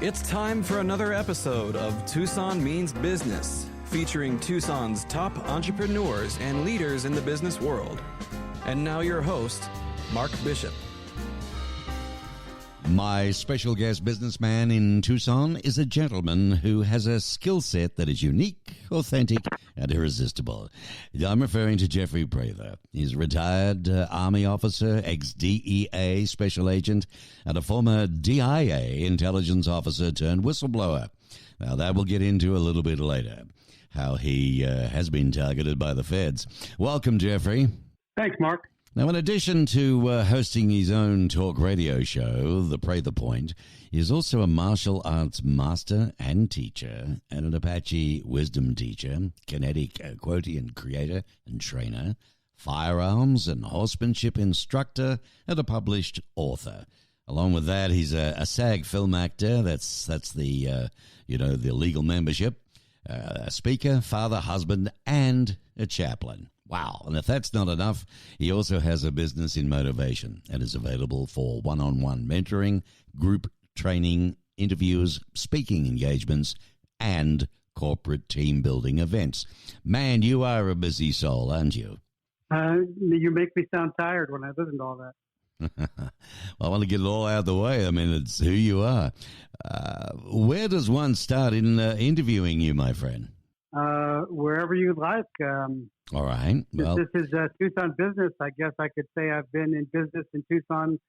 It's time for another episode of Tucson Means Business, featuring Tucson's top entrepreneurs and leaders in the business world. And now your host, Mark Bishop. My special guest businessman in Tucson is a gentleman who has a skill set that is unique, authentic, and irresistible. I'm referring to Jeffrey Prather. He's a retired Army officer, ex-DEA special agent, and a former DIA intelligence officer turned whistleblower. Now, that we'll get into a little bit later, how he has been targeted by the feds. Welcome, Jeffrey. Thanks, Mark. Now, in addition to hosting his own talk radio show, The Prather Point, he is also a martial arts master and teacher, and an Apache wisdom teacher, kinetic quotient creator and trainer, firearms and horsemanship instructor, and a published author. Along with that, he's a SAG film actor. That's the the legal membership. A speaker, father, husband, and a chaplain. Wow. And if that's not enough, he also has a business in motivation and is available for one-on-one mentoring, group training, interviews, speaking engagements, and corporate team building events. Man, you are a busy soul, aren't you? You make me sound tired when I listen to all that. Well, I want to get it all out of the way. I mean, it's who you are. Where does one start in interviewing you, my friend? Wherever you like. All right. Well, this is Tucson business. I guess I could say I've been in business in Tucson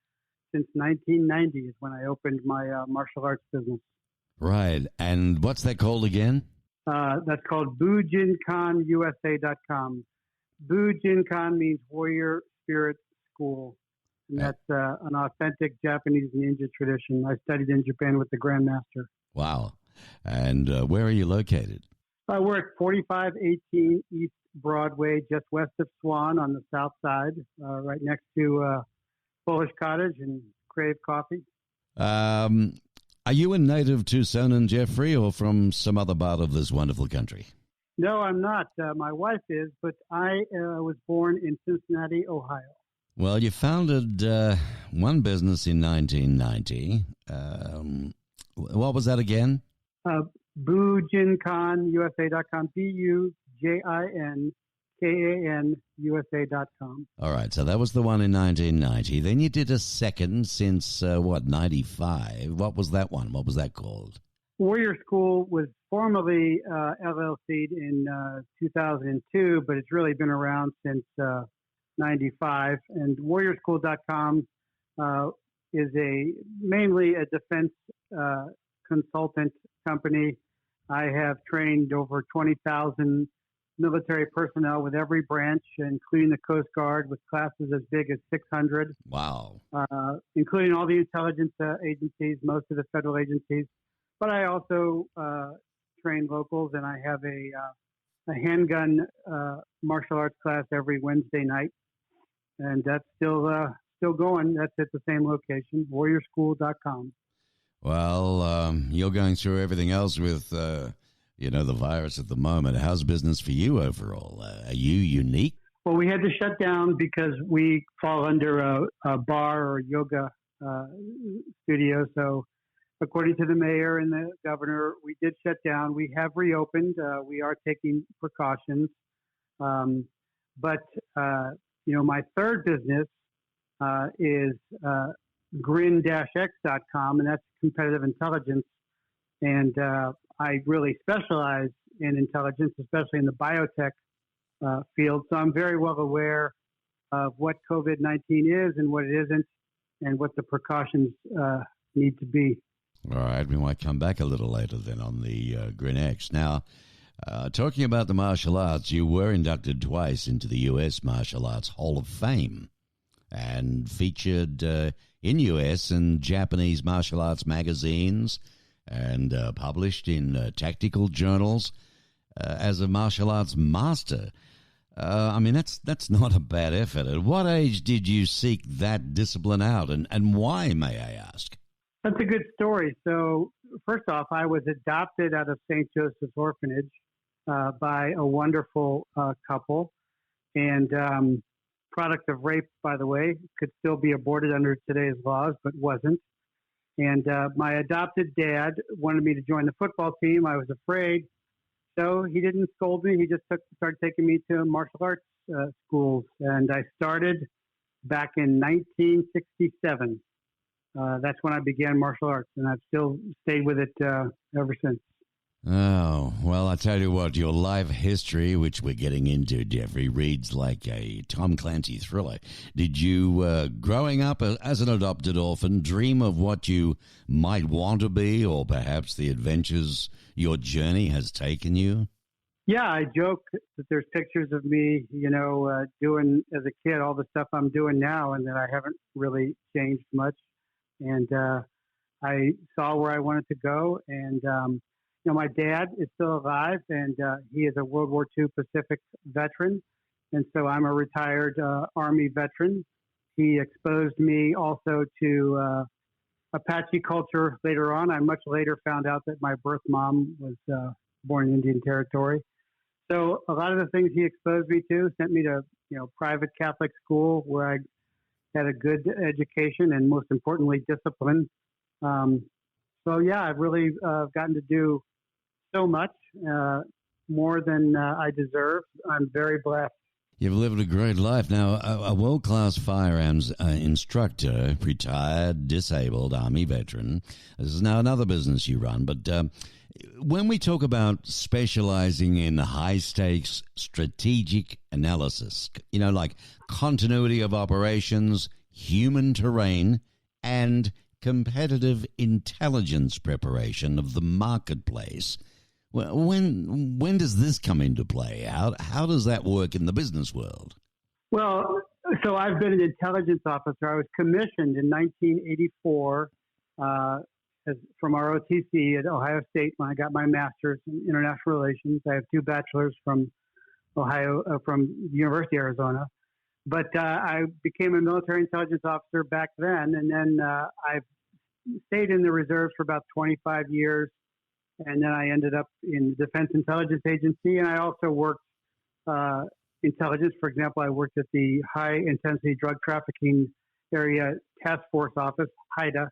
since 1990 is when I opened my martial arts business. Right. And what's that called again? That's called BujinkanUSA.com. Bujinkan means Warrior Spirit School. And that's an authentic Japanese ninja tradition. I studied in Japan with the Grandmaster. Wow. And where are you located? We're at 4518 East Broadway, just west of Swan on the south side, right next to Polish Cottage and Crave Coffee. Are you a native Tucsonan, Jeffrey, or from some other part of this wonderful country? No, I'm not. My wife is, but I was born in Cincinnati, Ohio. Well, you founded one business in 1990. What was that again? BujinkanUSA.com. BUJINKANUSA.com. All right, so that was the one in 1990. Then you did a second since, 95. What was that one? What was that called? Warrior School was formerly LLC'd in 2002, but it's really been around since 95. And warriorschool.com is mainly a defense consultant company. I have trained over 20,000 military personnel with every branch, including the Coast Guard, with classes as big as 600. Wow. Including all the intelligence agencies, most of the federal agencies. But I also train locals, and I have a handgun martial arts class every Wednesday night. And that's still going. That's at the same location, warriorschool.com. Well, you're going through everything else with, the virus at the moment. How's business for you overall? Are you unique? Well, we had to shut down because we fall under a bar or yoga studio. So according to the mayor and the governor, we did shut down. We have reopened. We are taking precautions. But my third business is grin-x.com, and that's competitive intelligence. And I really specialize in intelligence, especially in the biotech field. So I'm very well aware of what COVID-19 is and what it isn't, and what the precautions need to be. All right, we might come back a little later then on the Grin-X. Now, talking about the martial arts, you were inducted twice into the U.S. Martial Arts Hall of Fame and featured in U.S. and Japanese martial arts magazines and published in tactical journals as a martial arts master. That's not a bad effort. At what age did you seek that discipline out, and why, may I ask? That's a good story. So, first off, I was adopted out of St. Joseph's Orphanage by a wonderful couple, and product of rape, by the way, could still be aborted under today's laws, but wasn't. And my adopted dad wanted me to join the football team. I was afraid. So he didn't scold me. He just started taking me to martial arts schools. And I started back in 1967. That's when I began martial arts, and I've still stayed with it ever since. Oh, well, I tell you what, your life history, which we're getting into, Jeffrey, reads like a Tom Clancy thriller. Did you, growing up as an adopted orphan, dream of what you might want to be, or perhaps the adventures your journey has taken you? Yeah, I joke that there's pictures of me, doing as a kid all the stuff I'm doing now, and that I haven't really changed much. And I saw where I wanted to go, and my dad is still alive, and he is a World War II Pacific veteran, and so I'm a retired Army veteran. He exposed me also to Apache culture later on. I much later found out that my birth mom was born in Indian Territory. So a lot of the things he exposed me to sent me to private Catholic school where I had a good education and, most importantly, discipline. So yeah, I've really gotten to do so much, more than I deserve. I'm very blessed. You've lived a great life. Now, a world-class firearms instructor, retired, disabled Army veteran. This is now another business you run. But when we talk about specializing in high-stakes strategic analysis, like continuity of operations, human terrain, and competitive intelligence preparation of the marketplace, when does this come into play? How does that work in the business world? Well, so I've been an intelligence officer. I was commissioned in 1984 from ROTC at Ohio State when I got my master's in international relations. I have 2 bachelors from from the University of Arizona. But I became a military intelligence officer back then, and then I stayed in the reserves for about 25 years. And then I ended up in the Defense Intelligence Agency, and I also worked intelligence. For example, I worked at the High Intensity Drug Trafficking Area Task Force Office, HIDTA,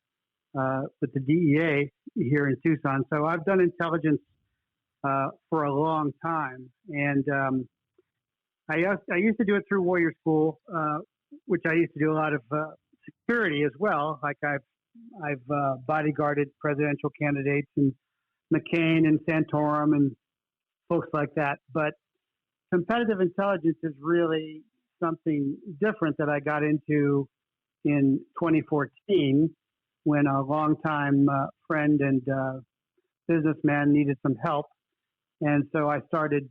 with the DEA here in Tucson. So I've done intelligence for a long time. And I used to do it through Warrior School, which I used to do a lot of security as well. Like I've bodyguarded presidential candidates and McCain and Santorum and folks like that. But competitive intelligence is really something different that I got into in 2014 when a longtime friend and businessman needed some help. And so I started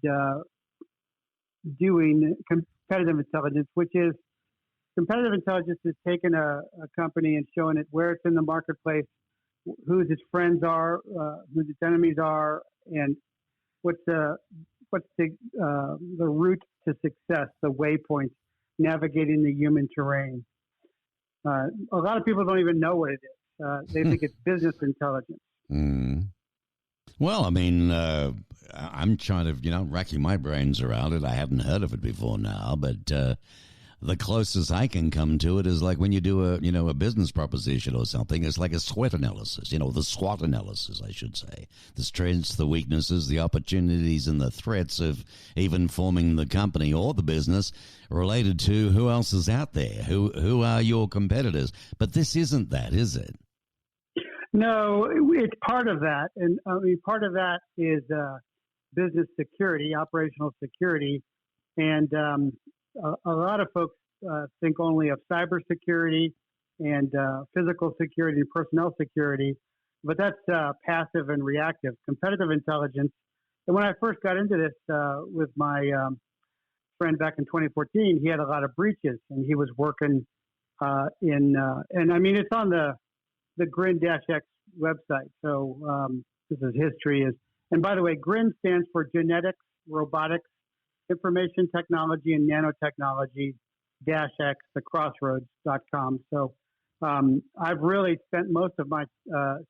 doing competitive intelligence, which is competitive intelligence is taking a company and showing it where it's in the marketplace, who its friends are, who its enemies are, and what's the route to success, the waypoints, navigating the human terrain. A lot of people don't even know what it is. They think it's business intelligence. Mm. Well, I mean, I'm trying to, racking my brains around it. I hadn't heard of it before now, but the closest I can come to it is like when you do a business proposition or something. It's like a SWOT analysis, the SWOT analysis, I should say. The strengths, the weaknesses, the opportunities, and the threats of even forming the company or the business related to who else is out there, who are your competitors. But this isn't that, is it? No, it's part of that. And I mean, part of that is business security, operational security. And a lot of folks think only of cybersecurity and physical security and personnel security, but that's passive and reactive. Competitive intelligence. And when I first got into this with my friend back in 2014, he had a lot of breaches, and he was working and I mean, it's on the GRIN-X website. So this is history. And by the way, GRIN stands for Genetics, Robotics, Information Technology, and Nanotechnology -X, thecrossroads.com. So I've really spent most of my,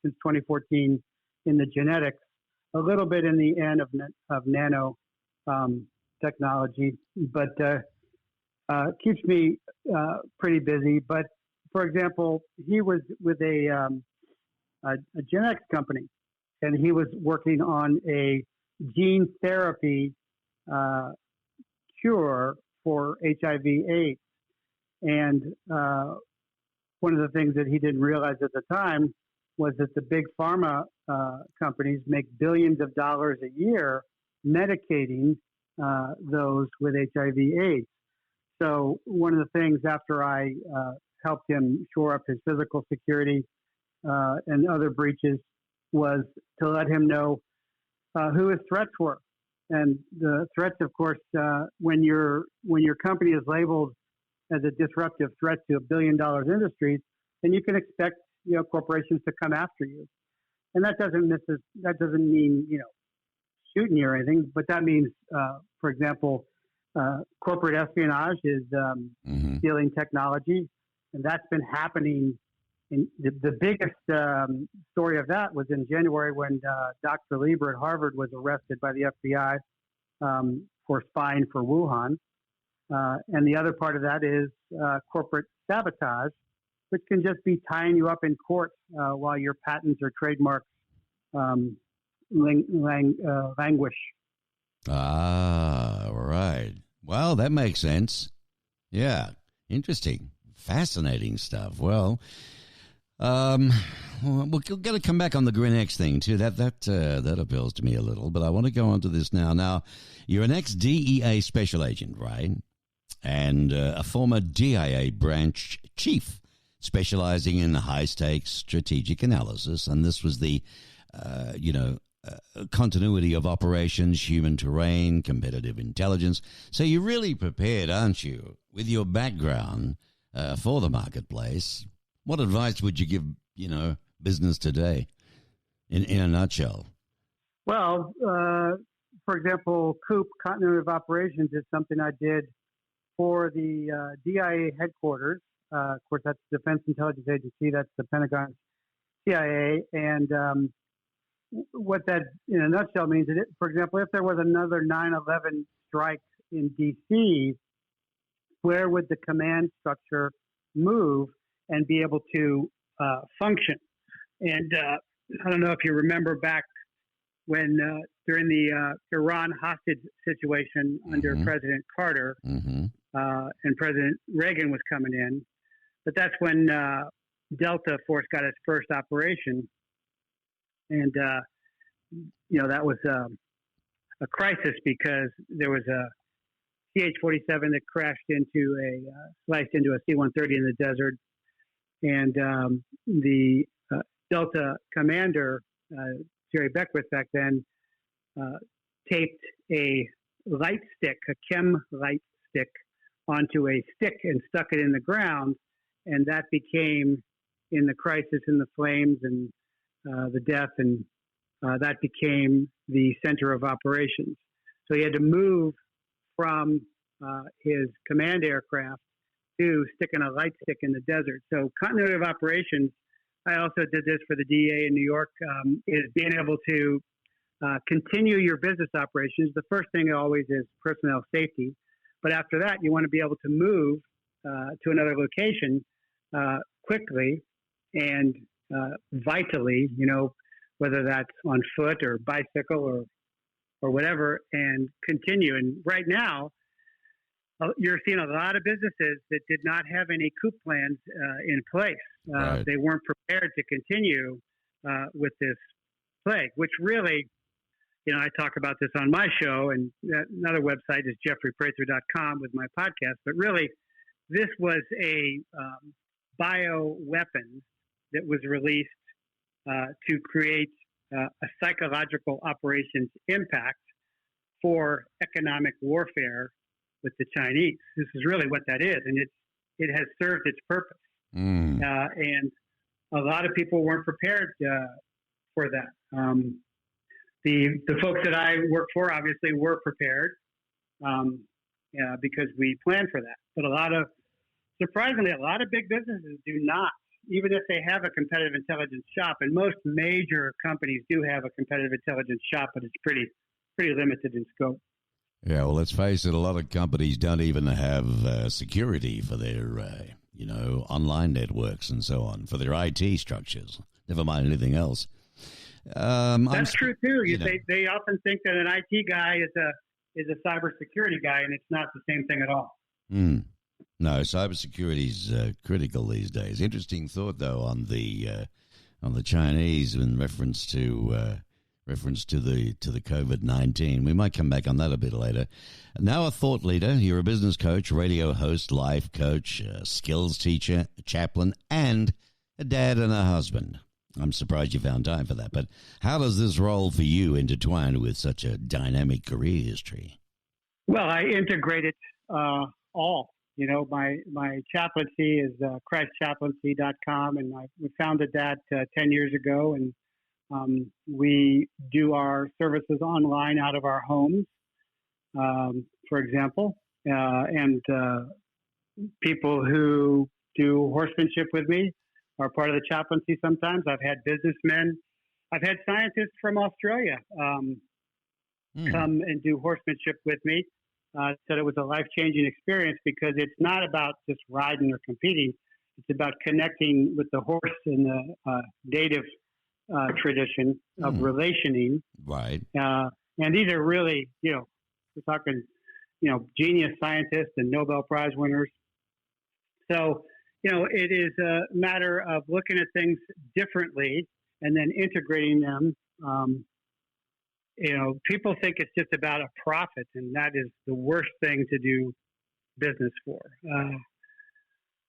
since 2014, in the genetics, a little bit in the N of nano technology, but keeps me pretty busy. But for example, he was with a a genetics company, and he was working on a gene therapy cure for HIV/AIDS. And one of the things that he didn't realize at the time was that the big pharma companies make billions of dollars a year medicating those with HIV/AIDS. So one of the things after I helped him shore up his physical security and other breaches was to let him know who his threats were. And the threats, of course, when your company is labeled as a disruptive threat to $1 billion industries, then you can expect corporations to come after you. And that doesn't mean shooting you or anything, but that means, for example, corporate espionage is stealing technology, and that's been happening. And the biggest story of that was in January when Dr. Lieber at Harvard was arrested by the FBI for spying for Wuhan. And the other part of that is corporate sabotage, which can just be tying you up in court while your patents or trademarks languish. Ah, right. Well, that makes sense. Yeah, interesting. Fascinating stuff. Well, we're going to come back on the GreenX thing too. That appeals to me a little, but I want to go on to this now. Now, you're an ex-DEA special agent, right? And a former DIA branch chief, specializing in high-stakes strategic analysis. And this was the, continuity of operations, human terrain, competitive intelligence. So you're really prepared, aren't you, with your background for the marketplace? What advice would you give, business today in a nutshell? Well, for example, COOP, continuity of operations, is something I did for the DIA headquarters. Of course, that's the Defense Intelligence Agency. That's the Pentagon, CIA. And what that, in a nutshell, means that, for example, if there was another 9/11 strike in D.C., where would the command structure move and be able to function? And I don't know if you remember back when during the Iran hostage situation under President Carter and President Reagan was coming in, but that's when Delta Force got its first operation. And, that was a crisis because there was a CH-47 that sliced into a C-130 in the desert. And the Delta commander, Jerry Beckwith back then, taped a light stick, a chem light stick, onto a stick and stuck it in the ground. And that became, in the crisis and the flames and the death, and that became the center of operations. So he had to move from his command aircraft to sticking a light stick in the desert. So continuity of operations, I also did this for the DEA in New York, is being able to continue your business operations. The first thing always is personnel safety. But after that, you want to be able to move to another location quickly and vitally, whether that's on foot or bicycle or whatever, and continue. And right now, you're seeing a lot of businesses that did not have any COOP plans in place. Right. They weren't prepared to continue with this plague, which really, I talk about this on my show, and another website is jeffreyprather.com with my podcast. But really, this was a bioweapon that was released to create a psychological operations impact for economic warfare with the Chinese. This is really what that is, and it has served its purpose. And a lot of people weren't prepared for that. The folks that I work for obviously were prepared because we planned for that. But surprisingly, a lot of big businesses do not, even if they have a competitive intelligence shop. And most major companies do have a competitive intelligence shop, but it's pretty limited in scope. Yeah, well, let's face it, a lot of companies don't even have security for their, online networks and so on, for their IT structures. never mind anything else. That's true too. They often think that an IT guy is a cybersecurity guy, and it's not the same thing at all. No, cybersecurity is critical these days. Interesting thought though on the Chinese in reference to the COVID-19. We might come back on that a bit later. Now a thought leader. You're a business coach, radio host, life coach, skills teacher, a chaplain, and a dad and a husband. I'm surprised you found time for that. But how does this role for you intertwine with such a dynamic career history? Well, I integrate it all. You know, my chaplaincy is ChristChaplaincy.com, and we founded that 10 years ago, and we do our services online out of our homes, for example, and people who do horsemanship with me are part of the chaplaincy sometimes. I've had businessmen. I've had scientists from Australia come and do horsemanship with me. Said it was a life-changing experience because it's not about just riding or competing. It's about connecting with the horse in the native tradition of relationing. Right. And these are really, we're talking, genius scientists and Nobel Prize winners. So, it is a matter of looking at things differently and then integrating them. People think it's just about a profit, and that is the worst thing to do business for.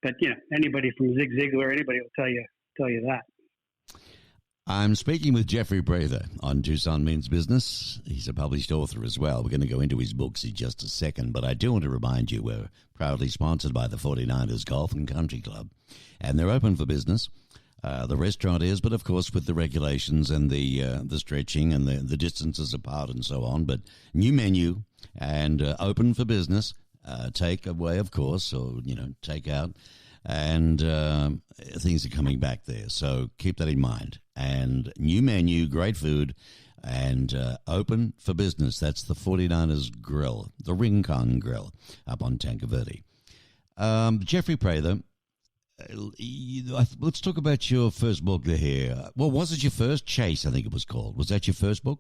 But anybody from Zig Ziglar, anybody will tell you that. I'm speaking with Jeffrey Prather on Tucson Means Business. He's a published author as well. We're going to go into his books in just a second, but I do want to remind you we're proudly sponsored by the 49ers Golf and Country Club, and they're open for business. The restaurant is, but of course with the regulations and the stretching and the distances apart and so on. But new menu and open for business. Take away, of course, or take out, and things are coming back there. So keep that in mind. And new menu, great food, and open for business. That's the 49ers Grill, the Rincon Grill, up on Tanque Verde. Jeffrey Prather. Let's talk about your first book here. Well, was it your first? Chase, I think it was called. Was that your first book?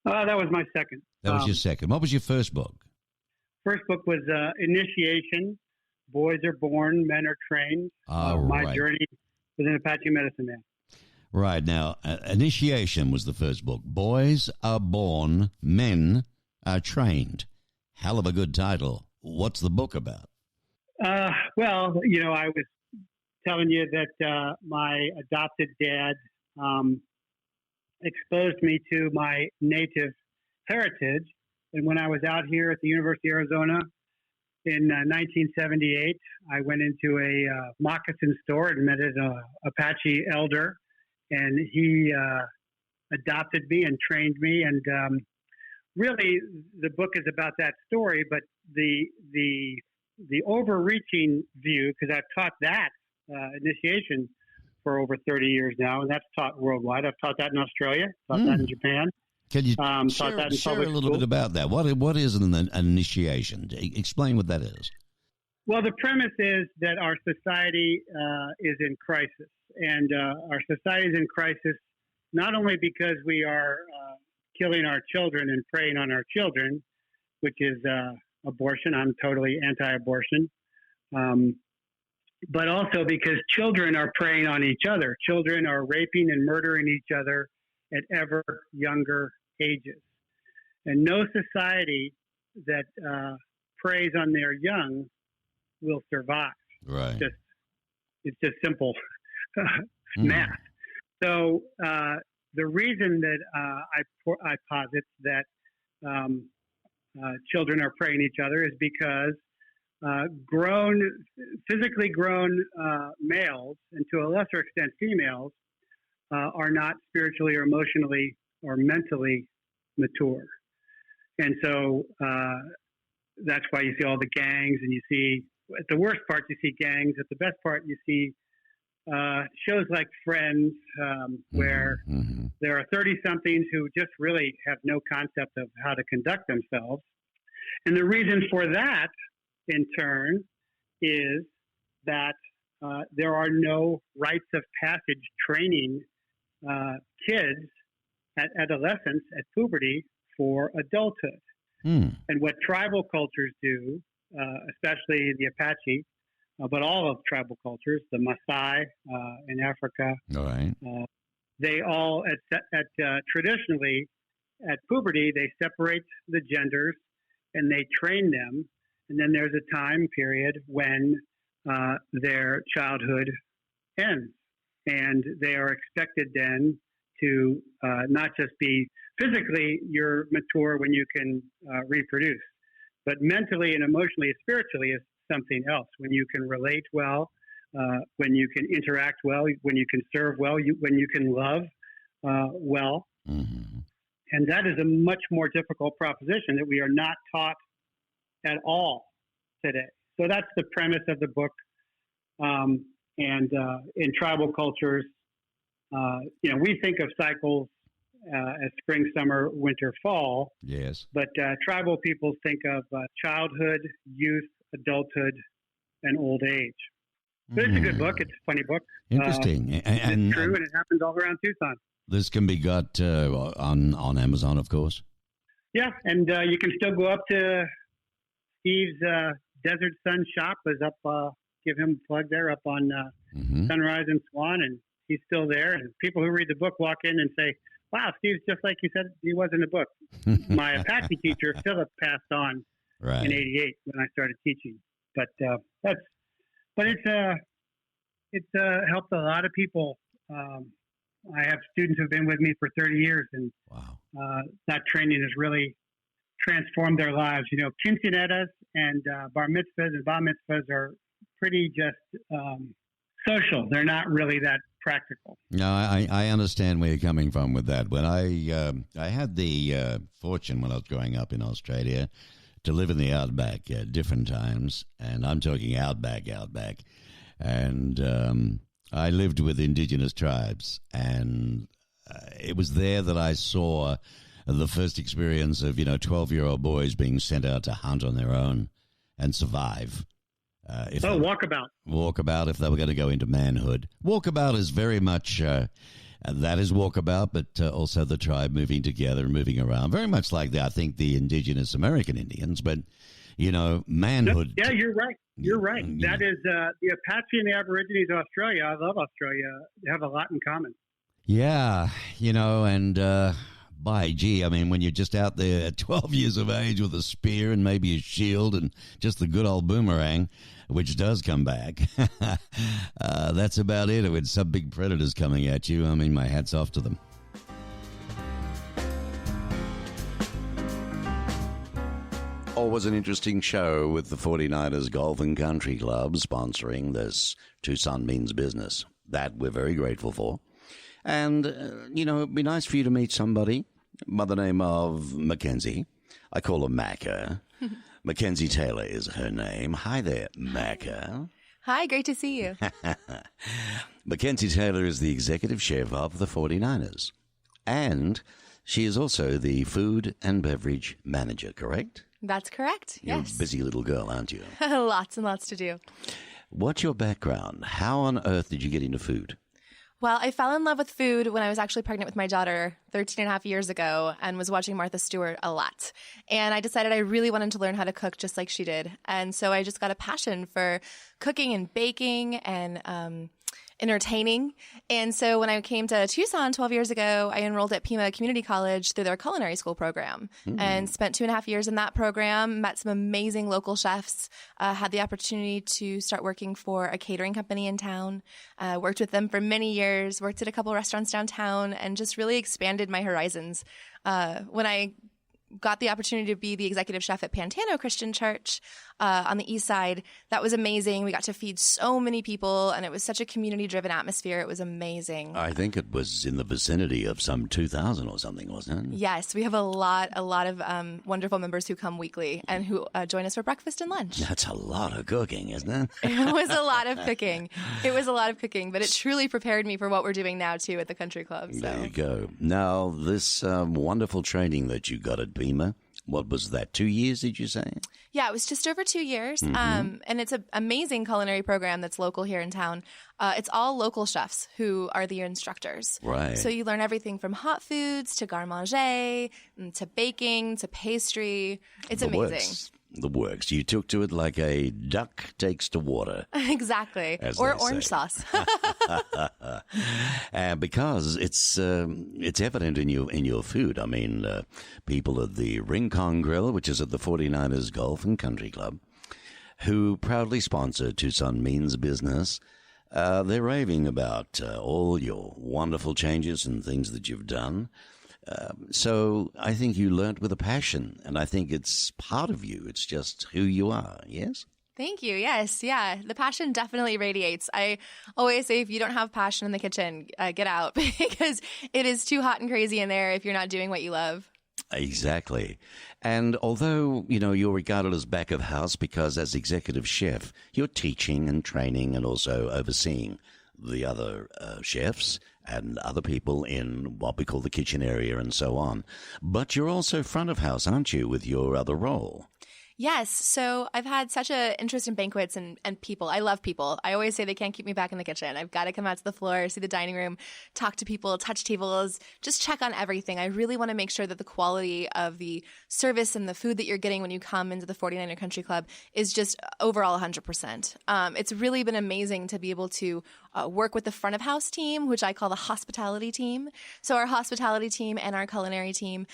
That was my second. That was your second. What was your first book? First book was Initiation. Boys are born, men are trained. My journey as an Apache medicine man. Right. Now, Initiation was the first book. Boys are born, men are trained. Hell of a good title. What's the book about? Well, I was telling you that my adopted dad exposed me to my native heritage. And when I was out here at the University of Arizona in 1978, I went into a moccasin store and met an Apache elder, and he adopted me and trained me. And really, the book is about that story, but the overreaching view, because I've taught that initiation for over 30 years now, and that's taught worldwide. I've taught that in Australia, taught that in Japan. Can you share a little bit about that? What is an initiation? Explain what that is. Well, the premise is that our society is in crisis, and our society is in crisis not only because we are killing our children and preying on our children, which is abortion. I'm totally anti-abortion. But also because children are preying on each other. Children are raping and murdering each other at ever younger ages. And no society that preys on their young will survive. Right. It's just simple math. So the reason that I posit that children are preying each other is because physically grown males, and to a lesser extent females, are not spiritually or emotionally or mentally mature. And so that's why you see all the gangs, and you see, at the worst part, you see gangs. At the best part, you see shows like Friends, where there are 30-somethings who just really have no concept of how to conduct themselves. And the reason for that, in turn, is that there are no rites of passage training kids at adolescence, at puberty, for adulthood. And what tribal cultures do, especially the Apache, but all of tribal cultures, the Maasai in Africa, All right. they all, traditionally, at puberty, they separate the genders and they train them. And then there's a time period when their childhood ends. And they are expected then to not just be physically, you're mature when you can reproduce, but mentally and emotionally and spiritually is something else. When you can relate well, when you can interact well, when you can serve well, when you can love well. Mm-hmm. And that is a much more difficult proposition that we are not taught at all today. So that's the premise of the book. And in tribal cultures, we think of cycles as spring, summer, winter, fall. Yes. But tribal peoples think of childhood, youth, adulthood, and old age. But it's a good book. It's a funny book. Interesting. And it's true, and it happens all around Tucson. This can be got on Amazon, of course. Yeah, and you can still go up to Steve's Desert Sun shop. Is up. Give him a plug there, up on Sunrise and Swan, and he's still there. And people who read the book walk in and say, "Wow, Steve's just like you said he was in the book." My Apache teacher, Philip, passed on in '88 when I started teaching. But it's helped a lot of people. I have students who've been with me for 30 years, and that training has really transformed their lives. Quinceañeras and bar mitzvahs and bar mitzvahs are pretty just social. They're not really that practical. No, I understand where you're coming from with that. When I had the fortune when I was growing up in Australia to live in the outback at different times, and I'm talking outback, and I lived with indigenous tribes, and it was there that I saw the first experience of 12-year-old boys being sent out to hunt on their own and survive. Walkabout if they were going to go into manhood. Walkabout is very much, that is walkabout, but also the tribe moving together and moving around. Very much like I think the indigenous American Indians, but, manhood. Yeah, you're right. You're right. That is the Apache and the Aborigines of Australia. I love Australia. They have a lot in common. Yeah, and by gee, I mean, when you're just out there at 12 years of age with a spear and maybe a shield and just the good old boomerang, which does come back, that's about it. With some big predators coming at you, I mean, my hat's off to them. Always an interesting show with the 49ers Golf and Country Club sponsoring this Tucson Means Business. That we're very grateful for. And, it'd be nice for you to meet somebody by the name of Mackenzie. I call her Macca. Mackenzie Taylor is her name. Hi there, Macca. Hi, great to see you. Mackenzie Taylor is the executive chef of the 49ers. And she is also the food and beverage manager, correct? That's correct, You're yes. a busy little girl, aren't you? Lots and lots to do. What's your background? How on earth did you get into food? Well, I fell in love with food when I was actually pregnant with my daughter 13 and a half years ago and was watching Martha Stewart a lot. And I decided I really wanted to learn how to cook just like she did. And so I just got a passion for cooking and baking and entertaining. And so when I came to Tucson 12 years ago, I enrolled at Pima Community College through their culinary school program and spent 2.5 years in that program, met some amazing local chefs, had the opportunity to start working for a catering company in town, worked with them for many years, worked at a couple restaurants downtown, and just really expanded my horizons. When I got the opportunity to be the executive chef at Pantano Christian Church on the east side. That was amazing. We got to feed so many people, and it was such a community-driven atmosphere. It was amazing. I think it was in the vicinity of some 2,000 or something, wasn't it? Yes, we have a lot of wonderful members who come weekly and who join us for breakfast and lunch. That's a lot of cooking, isn't it? It was a lot of cooking. But it truly prepared me for what we're doing now, too, at the country club. So. There you go. Now, this wonderful training that you got at Pima, what was that, 2 years, did you say? Yeah, it was just over 2 years. And it's an amazing culinary program that's local here in town. It's all local chefs who are the instructors. Right. So you learn everything from hot foods to garde-manger, to baking, to pastry. It's amazing. The works. You took to it like a duck takes to water. Exactly. Or orange sauce. Because it's evident in your food. I mean, people at the Rincon Grill, which is at the 49ers Golf and Country Club, who proudly sponsor Tucson Means Business, they're raving about all your wonderful changes and things that you've done. So I think you learnt with a passion, and I think it's part of you. It's just who you are, yes? Thank you. Yes. Yeah. The passion definitely radiates. I always say if you don't have passion in the kitchen, get out because it is too hot and crazy in there if you're not doing what you love. Exactly. And although, you're regarded as back of house because as executive chef, you're teaching and training and also overseeing the other chefs and other people in what we call the kitchen area and so on. But you're also front of house, aren't you, with your other role? Yes. So I've had such an interest in banquets and people. I love people. I always say they can't keep me back in the kitchen. I've got to come out to the floor, see the dining room, talk to people, touch tables, just check on everything. I really want to make sure that the quality of the service and the food that you're getting when you come into the 49er Country Club is just overall 100%. It's really been amazing to be able to work with the front of house team, which I call the hospitality team. So our hospitality team and our culinary team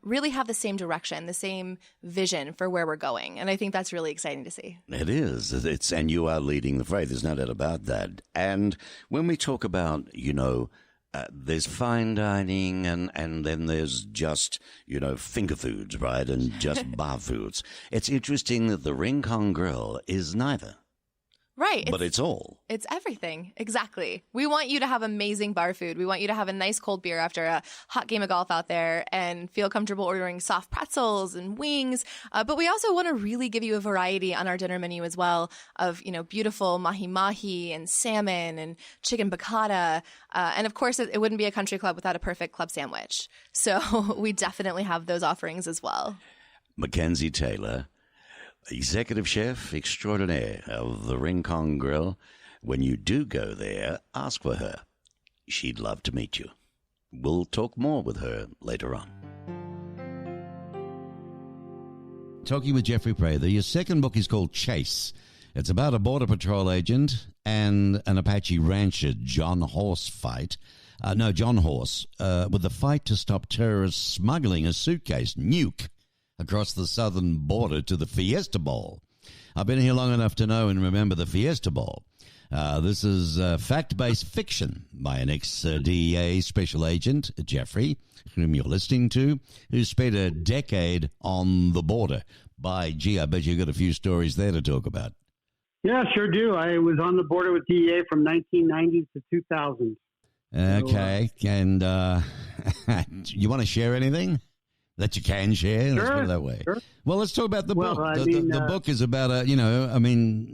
really have the same direction, the same vision for where we're going. And I think that's really exciting to see. It is. And you are leading the fray. There's no doubt about that. And when we talk about, there's fine dining and then there's just, finger foods, right? And just bar foods. It's interesting that the Rincon Grill is neither. Right. But it's all. It's everything. Exactly. We want you to have amazing bar food. We want you to have a nice cold beer after a hot game of golf out there and feel comfortable ordering soft pretzels and wings. But we also want to really give you a variety on our dinner menu as well of, beautiful mahi-mahi and salmon and chicken piccata. And of course, it wouldn't be a country club without a perfect club sandwich. So we definitely have those offerings as well. Mackenzie Taylor, Executive Chef Extraordinaire of the Rincon Grill. When you do go there, ask for her. She'd love to meet you. We'll talk more with her later on. Talking with Jeffrey Prather, your second book is called Chase. It's about a Border Patrol agent and an Apache rancher, John Horse, with the fight to stop terrorists smuggling a suitcase, nuke, across the southern border to the Fiesta Bowl. I've been here long enough to know and remember the Fiesta Bowl. This is fact-based fiction by an ex-DEA special agent, Jeffrey, whom you're listening to, who spent a decade on the border. I bet you got a few stories there to talk about. Yeah, sure do. I was on the border with DEA from 1990 to 2000. Okay, and you want to share anything that you can share? Let's put it that way. Sure. Well, let's talk about the book. The book is about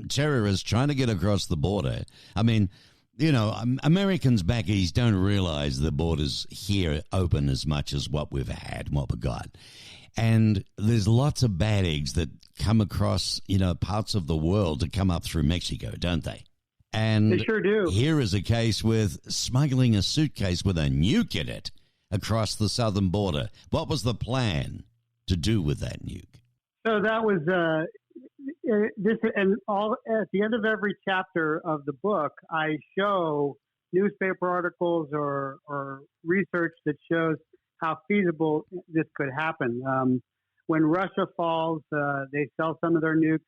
terrorists trying to get across the border. Americans back east don't realize the borders here open as much as what we've had and what we got. And there's lots of bad eggs that come across, parts of the world to come up through Mexico, don't they? And they sure do. Here is a case with smuggling a suitcase with a nuke in it across the southern border. What was the plan to do with that nuke? So that was this, and all at the end of every chapter of the book, I show newspaper articles or research that shows how feasible this could happen. When Russia falls, they sell some of their nukes.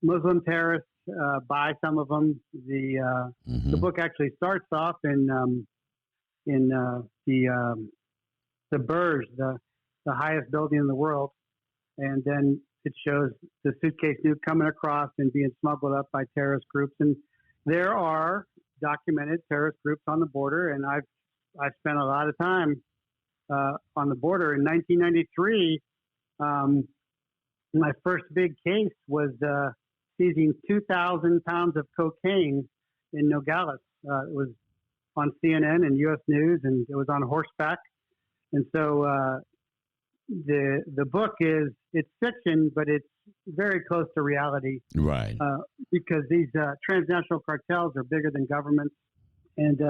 Muslim terrorists buy some of them. The book actually starts off in the Burj, the highest building in the world, and then it shows the suitcase nuke coming across and being smuggled up by terrorist groups. And there are documented terrorist groups on the border, and I've spent a lot of time on the border. In 1993, my first big case was seizing 2,000 pounds of cocaine in Nogales. It was on CNN and U.S. News, and it was on horseback. And so the book it's fiction, but it's very close to reality. Right. Because these transnational cartels are bigger than governments, and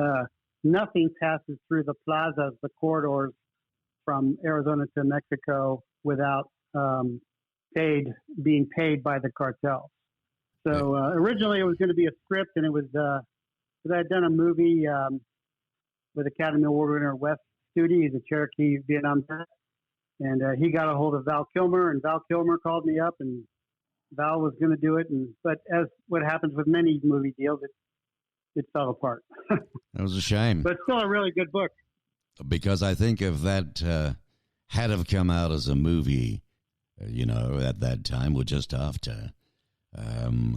nothing passes through the plazas, the corridors from Arizona to Mexico without being paid by the cartels. So originally it was going to be a script, and it was because I had done a movie with Academy Award winner Wes Studi. He's a Cherokee Vietnam vet, and he got a hold of Val Kilmer, and Val Kilmer called me up, and Val was going to do it, but as what happens with many movie deals, it fell apart. That was a shame. But still a really good book. Because I think if that had have come out as a movie, at that time or just after,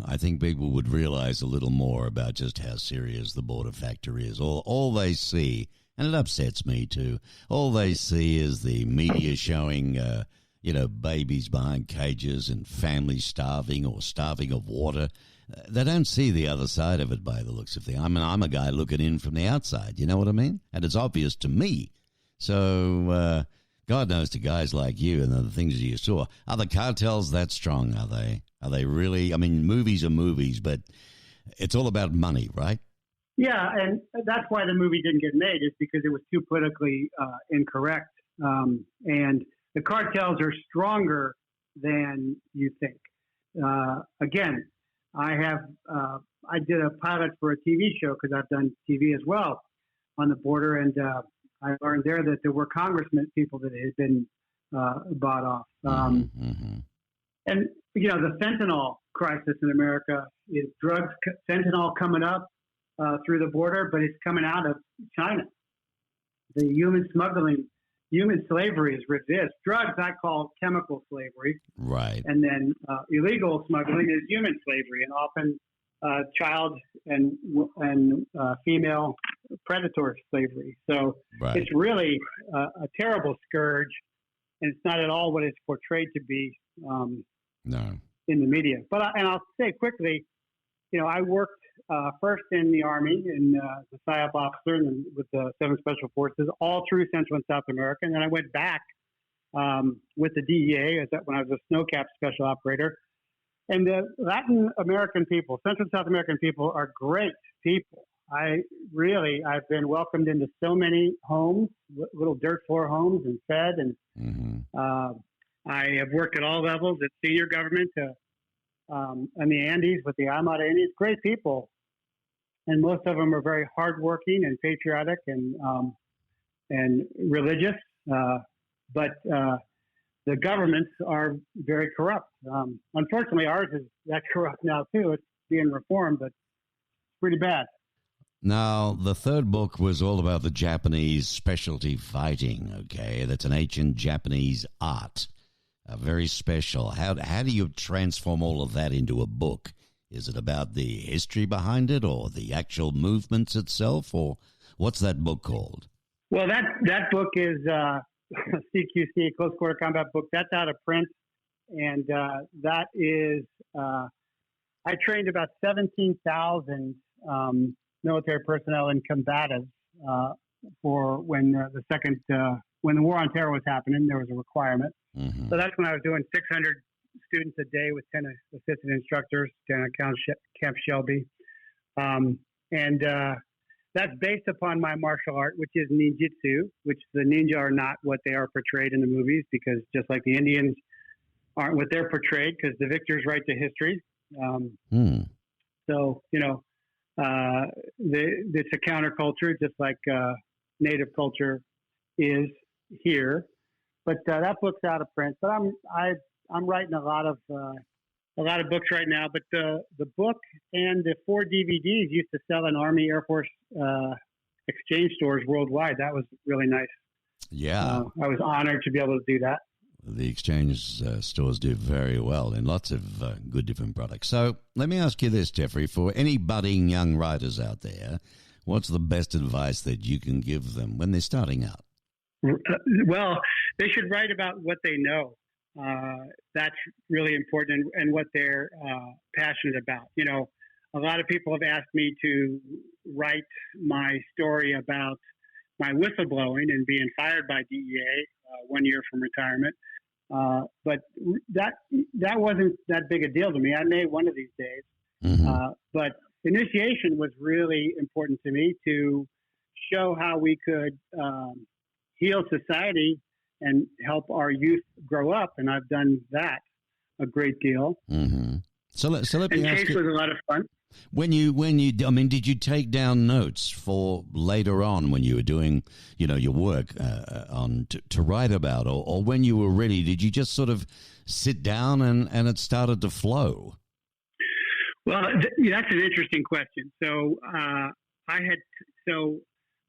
I think people would realize a little more about just how serious the border factor is. All they see, and it upsets me too, all they see is the media showing, babies behind cages and families starving or starving of water. They don't see the other side of it by the looks of things. I mean, I'm a guy looking in from the outside, you know what I mean? And it's obvious to me. So, God knows to guys like you and the things you saw. Are the cartels that strong, are they? Are they really? I mean, movies are movies, but it's all about money, right? Yeah, and that's why the movie didn't get made, is because it was too politically incorrect. And the cartels are stronger than you think. Again, I did a pilot for a TV show because I've done TV as well on the border, and I learned there that there were congressmen, people that had been bought off. And, the fentanyl crisis in America is fentanyl coming up through the border, but it's coming out of China. The human slavery is resist. Drugs I call chemical slavery. Right. And then illegal smuggling is human slavery, and often child and female predatory slavery. So It's really a terrible scourge, and it's not at all what it's portrayed to be in the media. And I'll say quickly, I worked first in the Army, in the PSYOP officer, and then with the 7 Special Forces, all through Central and South America. And then I went back with the DEA when I was a snowcap special operator. And the Latin American people, Central and South American people, are great people. I've been welcomed into so many homes, little dirt floor homes, and fed. And I have worked at all levels, at senior government, in the Andes with the Amada Indians. Great people. And most of them are very hardworking and patriotic and religious. But the governments are very corrupt. Unfortunately, ours is that corrupt now, too. It's being reformed, but it's pretty bad. Now, the third book was all about the Japanese specialty fighting, okay? That's an ancient Japanese art, very special. How do you transform all of that into a book? Is it about the history behind it or the actual movements itself, or what's that book called? Well, that book is CQC, Close Quarter Combat book. That's out of print, and that is I trained about 17,000 military personnel and combatives for when when the War on Terror was happening. There was a requirement, so that's when I was doing 600 students a day with 10 assistant instructors down at Camp Shelby, and that's based upon my martial art, which is ninjutsu, which the ninja are not what they are portrayed in the movies, because just like the Indians aren't what they're portrayed, because the victors write the history. So, it's a counterculture, just like Native culture is here. But that book's out of print. But I'm writing a lot of books right now. But the book and the 4 DVDs used to sell in Army, Air Force exchange stores worldwide. That was really nice. Yeah, I was honored to be able to do that. The exchange stores do very well in lots of good different products. So let me ask you this, Jeffrey, for any budding young writers out there, what's the best advice that you can give them when they're starting out? Well, they should write about what they know. That's really important, and what they're passionate about. A lot of people have asked me to write my story about my whistleblowing and being fired by DEA 1 year from retirement. But that wasn't that big a deal to me. I made one of these days. But initiation was really important to me to show how we could heal society and help our youth grow up. And I've done that a great deal. So let me ask Chase you, was a lot of fun. when you, I mean, did you take down notes for later on when you were doing, your work to write about, or when you were ready, did you just sort of sit down and it started to flow? Well, that's an interesting question. So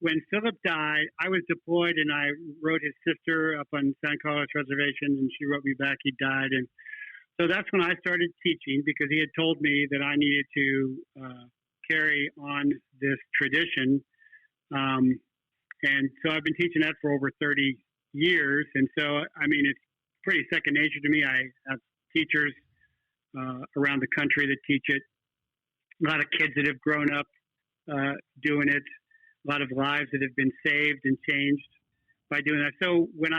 when Philip died, I was deployed and I wrote his sister up on San Carlos Reservation, and she wrote me back he died. And so that's when I started teaching, because he had told me that I needed to carry on this tradition. And so I've been teaching that for over 30 years. And so, I mean, it's pretty second nature to me. I have teachers around the country that teach it. A lot of kids that have grown up doing it. A lot of lives that have been saved and changed by doing that. So when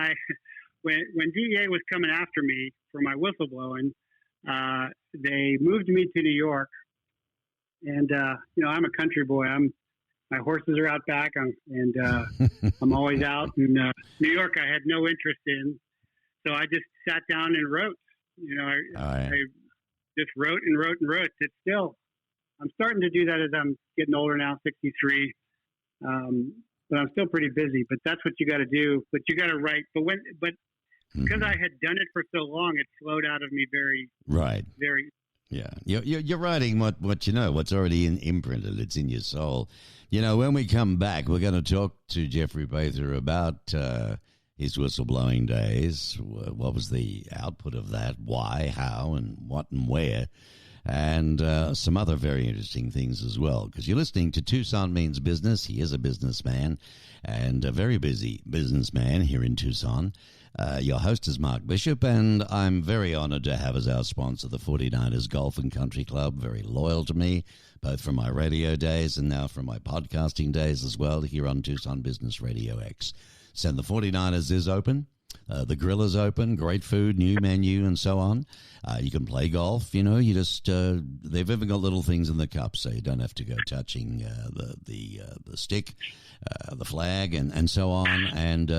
DEA was coming after me for my whistleblowing, they moved me to New York. And I'm a country boy. My horses are out back, and I'm always out. In New York, I had no interest in, so I just sat down and wrote. I just wrote and wrote and wrote. It's still, I'm starting to do that as I'm getting older now, 63. But I'm still pretty busy. But that's what you got to do. But you got to write. But because I had done it for so long, it flowed out of me very very. Yeah, you're writing what's already imprinted. It's in your soul. When we come back, we're going to talk to Jeffrey Prather about his whistleblowing days. What was the output of that? Why, how, and what and where? And some other very interesting things as well. Because you're listening to Tucson Means Business. He is a businessman and a very busy businessman here in Tucson. Your host is Mark Bishop, and I'm very honored to have as our sponsor the 49ers Golf and Country Club, very loyal to me, both from my radio days and now from my podcasting days as well here on Tucson Business Radio X. So the 49ers is open. The grill is open, great food, new menu, and so on. You can play golf, you just, they've even got little things in the cup, so you don't have to go touching the stick, the flag, and so on. And,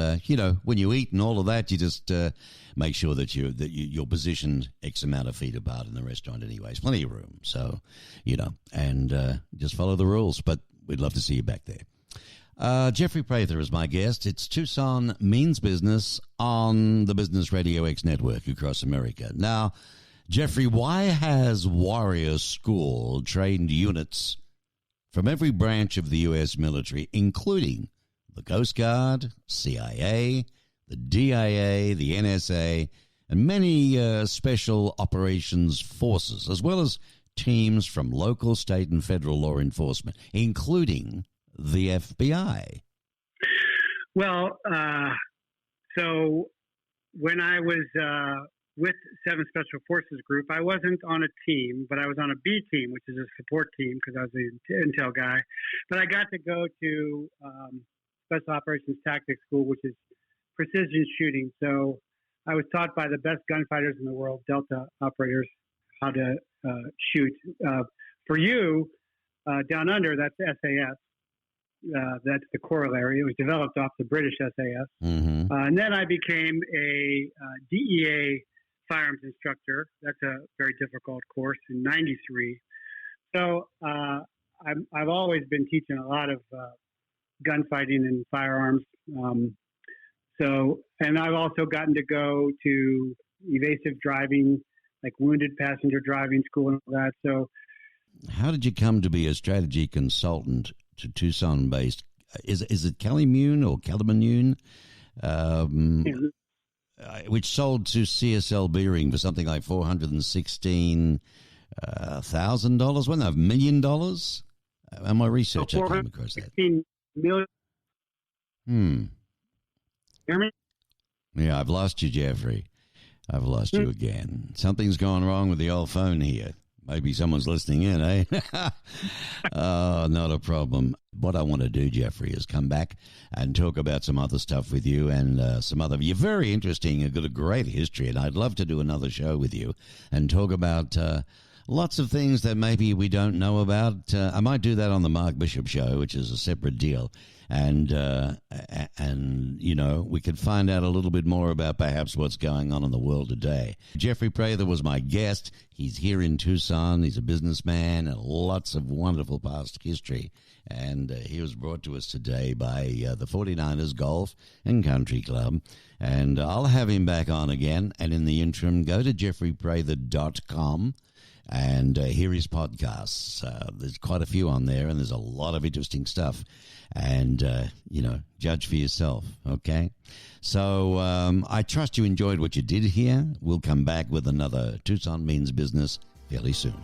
when you eat and all of that, you just make sure that you're positioned X amount of feet apart in the restaurant anyways. Plenty of room, so, and just follow the rules. But we'd love to see you back there. Jeffrey Prather is my guest. It's Tucson Means Business on the Business Radio X network across America. Now, Jeffrey, why has Warrior School trained units from every branch of the U.S. military, including the Coast Guard, CIA, the DIA, the NSA, and many special operations forces, as well as teams from local, state, and federal law enforcement, including the FBI? Well, so when I was with 7 Special Forces Group, I wasn't on a team, but I was on a B team, which is a support team because I was an intel guy. But I got to go to Special Operations Tactics School, which is precision shooting. So I was taught by the best gunfighters in the world, Delta operators, how to shoot. For you, down under, that's SAS. That's the corollary. It was developed off the British SAS. And then I became a DEA firearms instructor. That's a very difficult course in '93. So I've always been teaching a lot of gunfighting and firearms. And I've also gotten to go to evasive driving, like wounded passenger driving school and all that. So, how did you come to be a strategy consultant to Tucson-based? Is it Calimune or Calimune, which sold to CSL Beering for something like $416,000? Wasn't that $1 million? And my research, I came across that. $416 million. Hear me? Yeah, I've lost you, Jeffrey. I've lost you again. Something's gone wrong with the old phone here. Maybe someone's listening in, eh? Oh, not a problem. What I want to do, Jeffrey, is come back and talk about some other stuff with you and some other... You're very interesting. You've got a great history, and I'd love to do another show with you and talk about lots of things that maybe we don't know about. I might do that on the Mark Bishop Show, which is a separate deal. And you know, we could find out a little bit more about perhaps what's going on in the world today. Jeffrey Prather was my guest. He's here in Tucson. He's a businessman and lots of wonderful past history. And he was brought to us today by the 49ers Golf and Country Club. And I'll have him back on again. And in the interim, go to jeffreyprather.com and hear his podcasts. There's quite a few on there, and there's a lot of interesting stuff. And, you know, judge for yourself, okay? So I trust you enjoyed what you did here. We'll come back with another Tucson Means Business fairly soon.